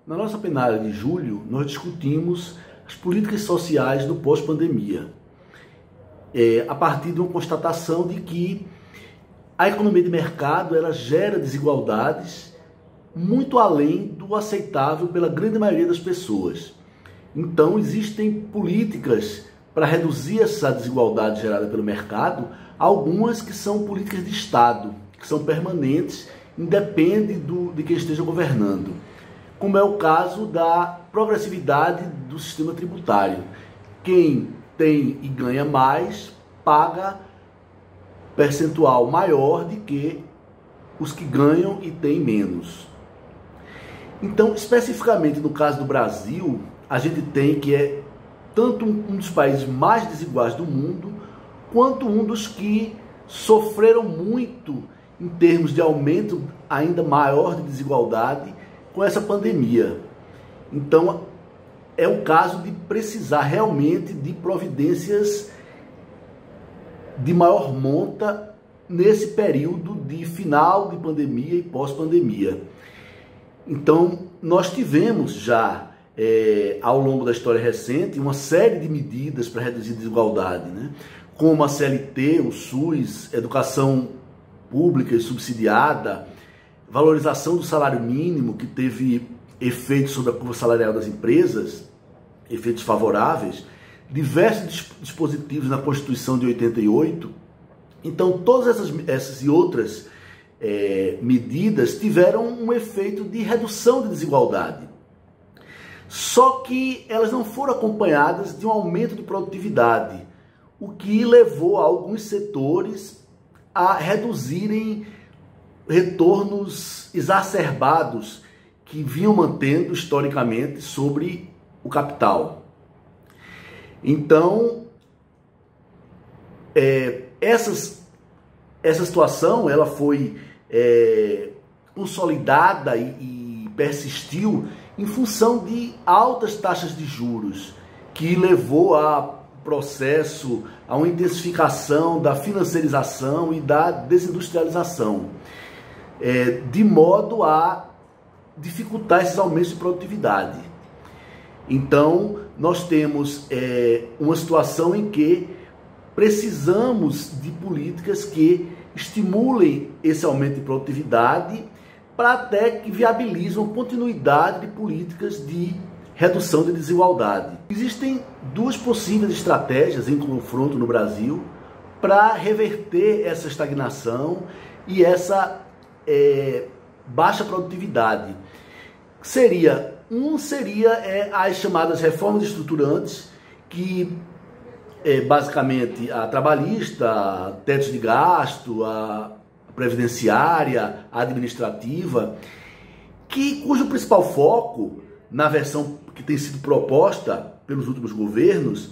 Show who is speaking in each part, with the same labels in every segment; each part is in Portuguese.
Speaker 1: Na nossa plenária de julho, nós discutimos as políticas sociais do pós-pandemia, a partir de uma constatação de que a economia de mercado ela gera desigualdades muito além do aceitável pela grande maioria das pessoas. Então, existem políticas para reduzir essa desigualdade gerada pelo mercado, algumas que são políticas de Estado, que são permanentes, independe de quem esteja governando, como é o caso da progressividade do sistema tributário. Quem tem e ganha mais, paga percentual maior do que os que ganham e têm menos. Então, especificamente no caso do Brasil, a gente tem que é tanto um dos países mais desiguais do mundo, quanto um dos que sofreram muito em termos de aumento ainda maior de desigualdade com essa pandemia. Então, é o caso de precisar realmente de providências de maior monta nesse período de final de pandemia e pós-pandemia. Então, nós tivemos já, ao longo da história recente, uma série de medidas para reduzir a desigualdade, né? Como a CLT, o SUS, educação pública e subsidiada, valorização do salário mínimo, que teve efeitos sobre a curva salarial das empresas, efeitos favoráveis, diversos dispositivos na Constituição de 88. Então, todas essas e outras medidas tiveram um efeito de redução de desigualdade. Só que elas não foram acompanhadas de um aumento de produtividade, o que levou a alguns setores a reduzirem retornos exacerbados que vinham mantendo historicamente sobre o capital. Então, essa situação ela foi consolidada e persistiu em função de altas taxas de juros, que levou a processo, a uma intensificação da financiarização e da desindustrialização, de modo a dificultar esses aumentos de produtividade. Então, nós temos uma situação em que precisamos de políticas que estimulem esse aumento de produtividade para até que viabilizam a continuidade de políticas de redução de desigualdade. Existem duas possíveis estratégias em confronto no Brasil para reverter essa estagnação e essa baixa produtividade. Seria as chamadas reformas estruturantes, que basicamente a trabalhista, a teto de gasto, a previdenciária, a administrativa, cujo principal foco, na versão que tem sido proposta pelos últimos governos,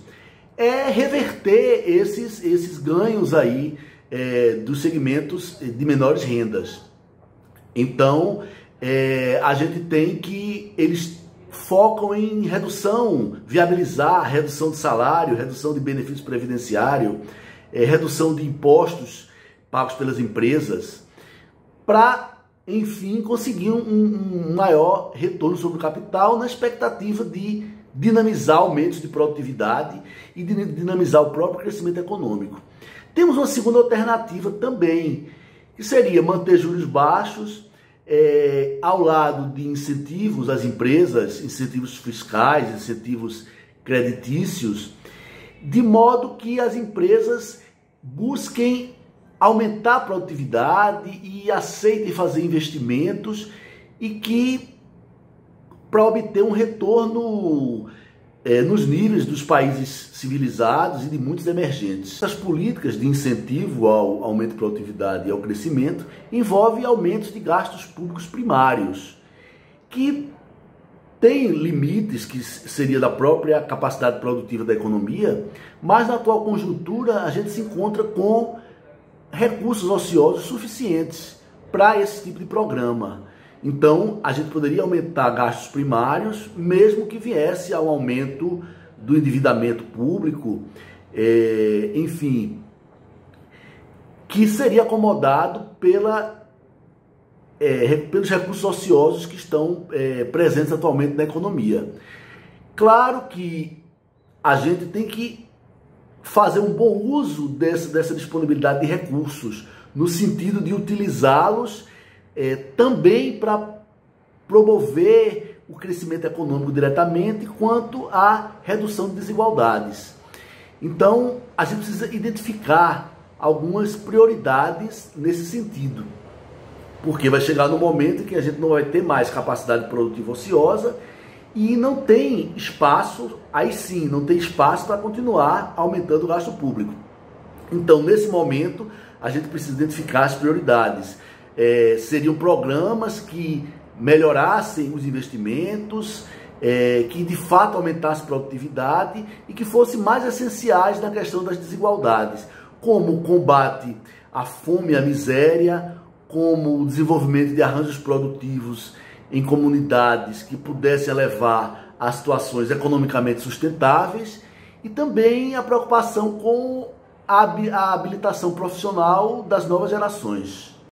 Speaker 1: é reverter esses ganhos aí dos segmentos de menores rendas. Então, a gente tem que eles focam em redução, viabilizar redução de salário, redução de benefícios previdenciários, redução de impostos pagos pelas empresas, para, enfim, conseguir um maior retorno sobre o capital na expectativa de dinamizar aumentos de produtividade e de dinamizar o próprio crescimento econômico. Temos uma segunda alternativa também, que seria manter juros baixos, ao lado de incentivos às empresas, incentivos fiscais, incentivos creditícios, de modo que as empresas busquem aumentar a produtividade e aceitem fazer investimentos e que, para obter um retorno nos níveis dos países civilizados e de muitos emergentes. Essas políticas de incentivo ao aumento de produtividade e ao crescimento envolvem aumentos de gastos públicos primários, que têm limites que seria da própria capacidade produtiva da economia, mas na atual conjuntura a gente se encontra com recursos ociosos suficientes para esse tipo de programa. Então, a gente poderia aumentar gastos primários, mesmo que viesse ao aumento do endividamento público, enfim, que seria acomodado pelos recursos ociosos que estão presentes atualmente na economia. Claro que a gente tem que fazer um bom uso dessa disponibilidade de recursos, no sentido de utilizá-los também para promover o crescimento econômico diretamente, quanto à redução de desigualdades. Então, a gente precisa identificar algumas prioridades nesse sentido, porque vai chegar no momento em que a gente não vai ter mais capacidade produtiva ociosa e não tem espaço, aí sim, não tem espaço para continuar aumentando o gasto público. Então, nesse momento, a gente precisa identificar as prioridades. Seriam programas que melhorassem os investimentos, que de fato aumentassem a produtividade e que fossem mais essenciais na questão das desigualdades, como o combate à fome e à miséria, como o desenvolvimento de arranjos produtivos em comunidades que pudessem levar a situações economicamente sustentáveis, e também a preocupação com a habilitação profissional das novas gerações.